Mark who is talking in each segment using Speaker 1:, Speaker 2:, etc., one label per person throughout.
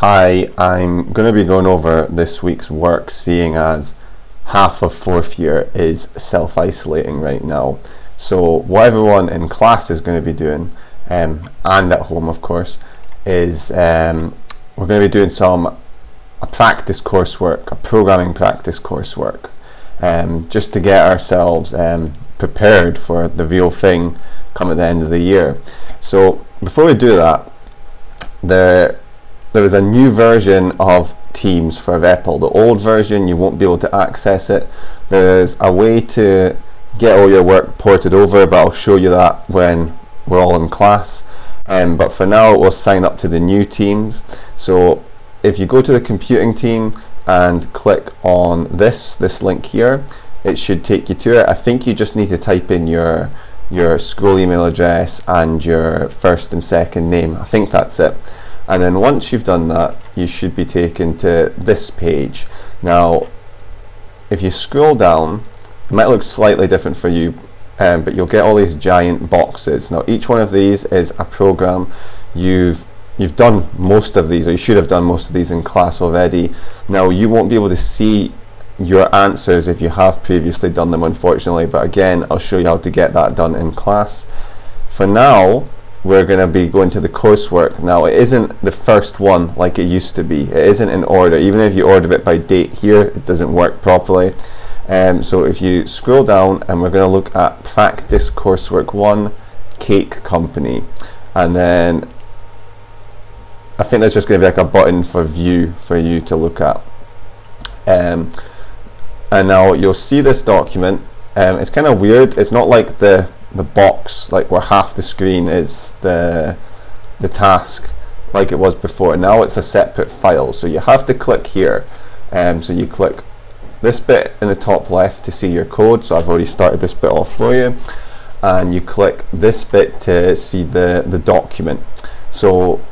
Speaker 1: Hi, I'm going to be going over this week's work, seeing as half of fourth year is self-isolating right now. So what everyone in class is going to be doing, and at home of course, is we're going to be doing a practice coursework, a programming practice coursework, just to get ourselves prepared for the real thing come at the end of the year. So before we do that, there is a new version of Teams for REPL. The old version, you won't be able to access it. There's a way to get all your work ported over, but I'll show you that when we're all in class. But for now, we'll sign up to the new Teams. So if you go to the computing team and click on this link here, it should take you to it. I think you just need to type in your school email address and your first and second name. I think that's it. And then once you've done that, you should be taken to this page. Now, if you scroll down, it might look slightly different for you, but you'll get all these giant boxes. Now, each one of these is a program. You've done most of these, or you should have done most of these in class already. Now, you won't be able to see your answers if you have previously done them, unfortunately, but again, I'll show you how to get that done in class. For now, we're going to be going to the coursework. Now, it isn't the first one like it used to be. It isn't in order. Even if you order it by date here, it doesn't work properly. So if you scroll down, and we're going to look at Practice Coursework 1, Cake Company. And then I think there's just going to be like a button for view for you to look at. And now you'll see this document. It's kind of weird. It's not like the box, like where half the screen is the task like it was before. Now it's a separate file, so you have to click here. So you click this bit in the top left to see your code, so I've already started this bit off for you, and you click this bit to see the document. So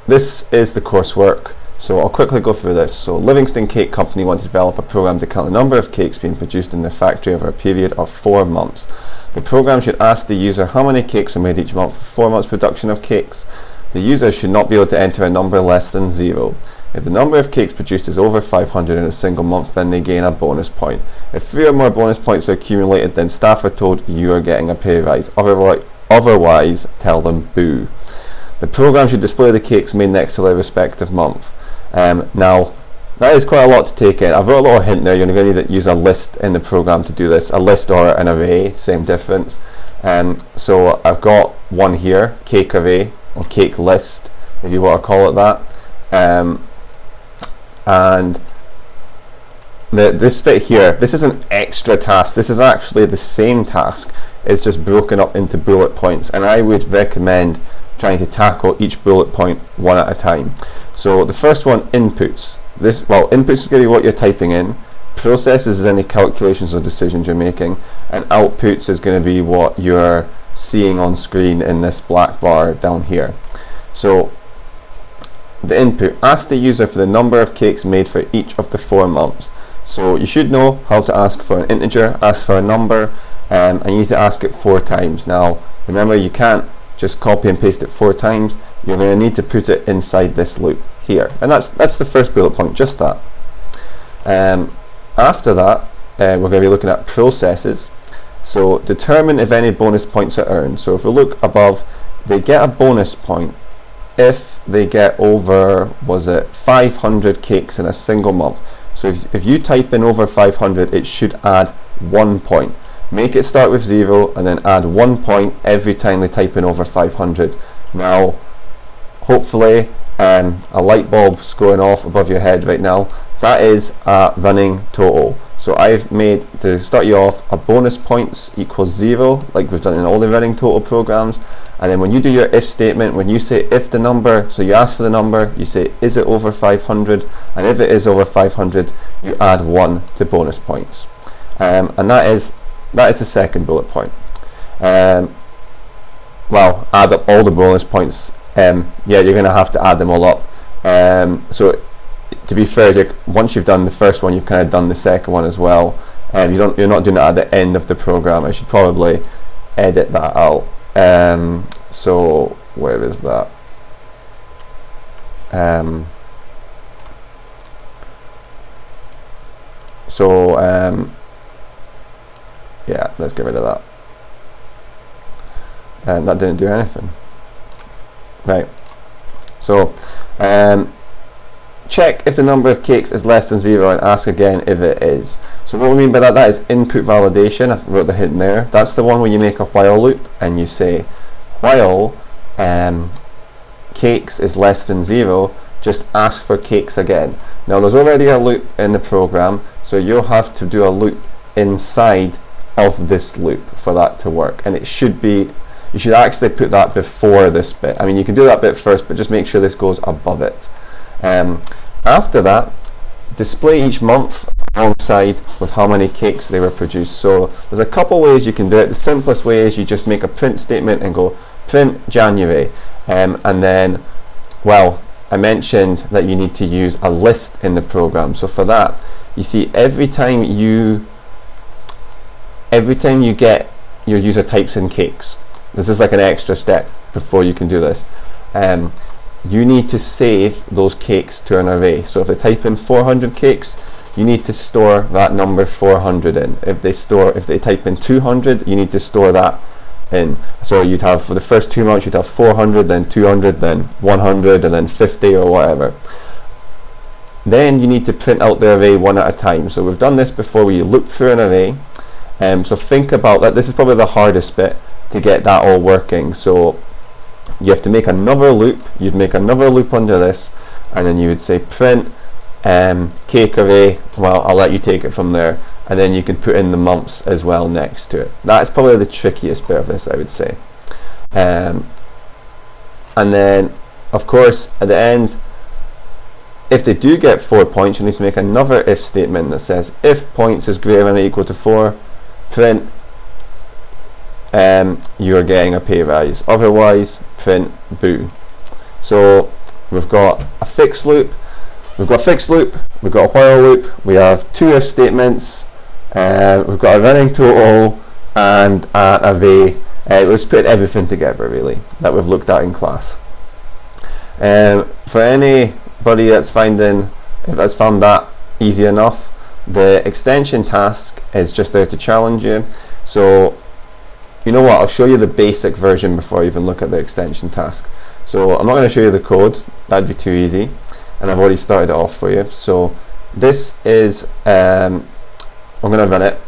Speaker 1: this is the coursework. So I'll quickly go through this. So Livingston Cake Company want to develop a program to count the number of cakes being produced in the factory over a period of 4 months. The program should ask the user how many cakes are made each month for 4 months production of cakes. The user should not be able to enter a number less than 0. If the number of cakes produced is over 500 in a single month, then they gain a bonus point. If 3 or more bonus points are accumulated, then staff are told you are getting a pay rise. Otherwise, tell them boo. The program should display the cakes made next to their respective month. Now, that is quite a lot to take in. I've wrote a little hint there. You're going to need to use a list in the program to do this. A list or an array, same difference. So I've got one here, cake array, or cake list, if you want to call it that. And this bit here, this is an extra task. This is actually the same task. It's just broken up into bullet points. And I would recommend trying to tackle each bullet point one at a time. So the first one, inputs. Inputs is going to be what you're typing in. Processes is any calculations or decisions you're making, and outputs is going to be what you're seeing on screen in this black bar down here. So the input, ask the user for the number of cakes made for each of the 4 months. So you should know how to ask for an integer, ask for a number, and you need to ask it 4 times. Now remember, you can't just copy and paste it 4 times. You're going to need to put it inside this loop here, and that's the first bullet point, just that. After that, we're going to be looking at processes. So determine if any bonus points are earned. So if we look above, they get a bonus point if they get over, 500 cakes in a single month. So if you type in over 500, it should add 1 point. Make it start with 0 and then add 1 point every time they type in over 500. Now, hopefully, a light bulb's going off above your head right now. That is a running total. So I've made, to start you off, a bonus points equals 0, like we've done in all the running total programs. And then when you do your if statement, when you say if the number, so you ask for the number, you say is it over 500, and if it is over 500, you add 1 to bonus points. And that is the second bullet point. Add up all the bonus points. Yeah, you're going to have to add them all up. So to be fair, once you've done the first one, you've kind of done the second one as well. You're not doing it at the end of the program. I should probably edit that out. So where is that? So yeah, let's get rid of that. And that didn't do anything. Right. So check if the number of cakes is less than 0 and ask again if it is. So what we mean by that is input validation. I wrote the hint there. That's the one where you make a while loop and you say while cakes is less than 0, just ask for cakes again. Now there's already a loop in the program, so you'll have to do a loop inside of this loop for that to work, and it should be, you should actually put that before this bit. I mean, you can do that bit first, but just make sure this goes above it. After that, display each month alongside with how many cakes they were produced. So there's a couple ways you can do it. The simplest way is you just make a print statement and go print January, and then, well, I mentioned that you need to use a list in the program. So for that, you see, every time you get your user types in cakes, this is like an extra step before you can do this. You need to save those cakes to an array. So if they type in 400 cakes, you need to store that number 400 in. If they type in 200, you need to store that in. So you'd have, for the first 2 months, you'd have 400, then 200, then 100, and then 50 or whatever. Then you need to print out the array one at a time. So we've done this before, where you loop through an array. So think about that. This is probably the hardest bit to get that all working. So you have to make another loop. You'd make another loop under this, and then you would say print cake array. Well, I'll let you take it from there, and then you can put in the months as well next to it. That's probably the trickiest bit of this, I would say. And then, of course, at the end, if they do get 4 points, you need to make another if statement that says if points is greater than or equal to 4, print you're getting a pay rise. Otherwise, print boo. So we've got a fixed loop, we've got a while loop, we have 2 if statements, we've got a running total and an array. We've put everything together really that we've looked at in class. For anybody that's found that easy enough, the extension task is just there to challenge you. So you know what, I'll show you the basic version before I even look at the extension task. So I'm not going to show you the code, that'd be too easy, and I've already started it off for you. So this is, I'm going to run it.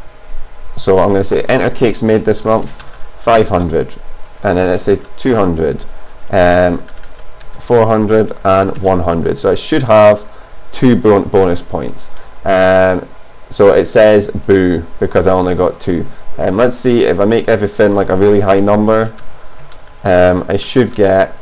Speaker 1: So I'm going to say enter cakes made this month, 500, and then let's say 200, 400 and 100. So I should have 2 bonus points. So it says boo because I only got 2. Let's see if I make everything like a really high number. I should get,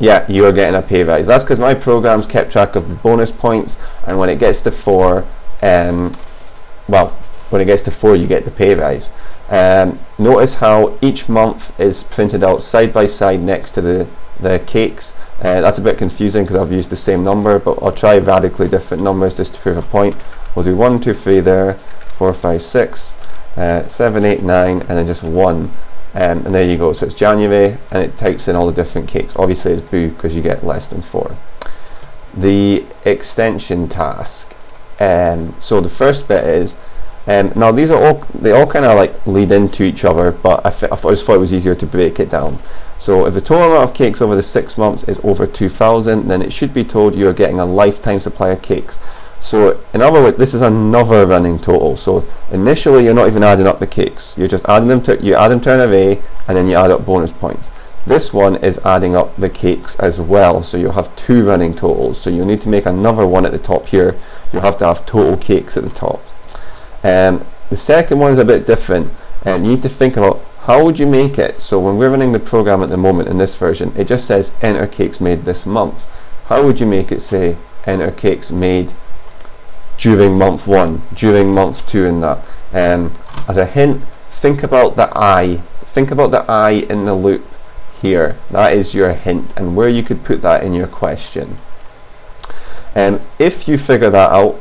Speaker 1: yeah, you are getting a pay rise. That's because my program's kept track of the bonus points, and when it gets to 4, well, when it gets to 4, you get the pay rise. Notice how each month is printed out side by side next to the cakes. That's a bit confusing because I've used the same number, but I'll try radically different numbers just to prove a point. We'll do 1, 2, 3 there, 4, 5, 6, 7, 8, 9, and then just 1. And there you go. So it's January, and it types in all the different cakes. Obviously it's boo because you get less than 4. The extension task. So the first bit is, now these are all, they all kind of like lead into each other, but I just thought it was easier to break it down. So if the total amount of cakes over the 6 months is over 2,000, then it should be told you are getting a lifetime supply of cakes. So in other words, this is another running total. So initially you're not even adding up the cakes, you're just adding them to, you add them to an array, and then you add up bonus points. This one is adding up the cakes as well, so you'll have 2 running totals. So you'll need to make another one at the top here. You'll have to have total cakes at the top. The second one is a bit different, and you need to think about how would you make it. So when we're running the program at the moment in this version, it just says enter cakes made this month. How would you make it say enter cakes made during month 1, during month 2, and that? As a hint, think about the I. Think about the I in the loop here. That is your hint, and where you could put that in your question. If you figure that out,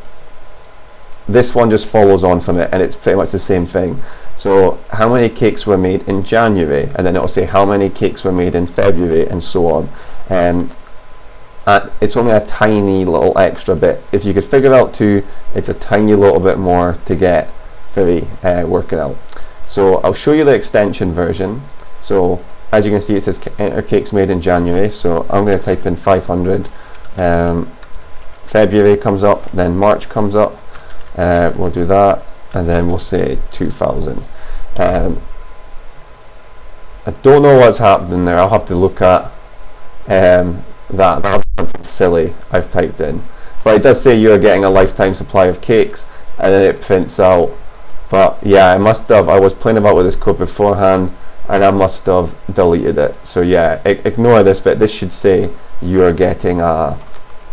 Speaker 1: this one just follows on from it, and it's pretty much the same thing. So how many cakes were made in January, and then it'll say how many cakes were made in February, and so on. and it's only a tiny little extra bit. If you could figure out 2, it's a tiny little bit more to get for the working out. So I'll show you the extension version. So as you can see, it says enter cakes made in January, so I'm going to type in 500. February comes up, then March comes up, we'll do that, and then we'll say 2000. I don't know what's happening there. I'll have to look at that'll be something silly I've typed in, but it does say you're getting a lifetime supply of cakes, and then it prints out. But yeah, I was playing about with this code beforehand, and I must have deleted it. So yeah, ignore this bit. This should say you are getting a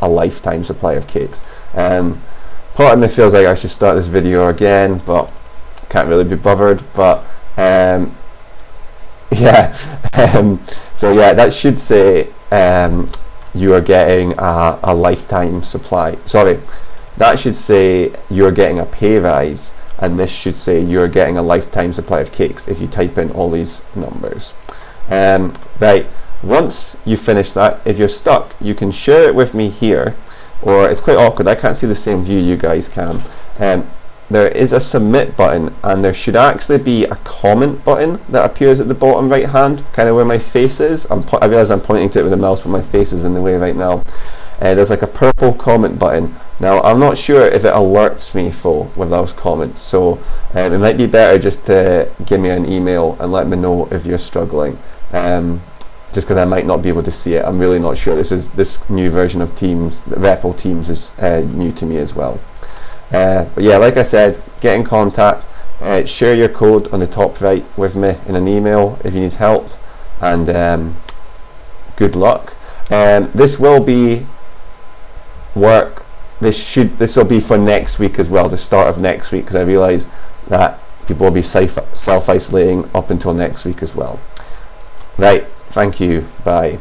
Speaker 1: lifetime supply of cakes. Part of me feels like I should start this video again, but can't really be bothered. But yeah, so yeah, that should say you are getting a lifetime supply. Sorry, that should say you are getting a pay rise, and this should say you're getting a lifetime supply of cakes if you type in all these numbers. Right, once you finish that, if you're stuck, you can share it with me here, or it's quite awkward, I can't see the same view you guys can. There is a submit button, and there should actually be a comment button that appears at the bottom right hand, kind of where my face is. I realise I'm pointing to it with the mouse, but my face is in the way right now. There's like a purple comment button. Now I'm not sure if it alerts me with those comments, so it might be better just to give me an email and let me know if you're struggling, just because I might not be able to see it. I'm really not sure. This new version of Teams, the REPL Teams, is new to me as well. But yeah, like I said, get in contact, share your code on the top right with me in an email if you need help, and good luck. This will be work. This will be for next week as well, the start of next week, because I realise that people will be self-isolating up until next week as well. Right, thank you, bye.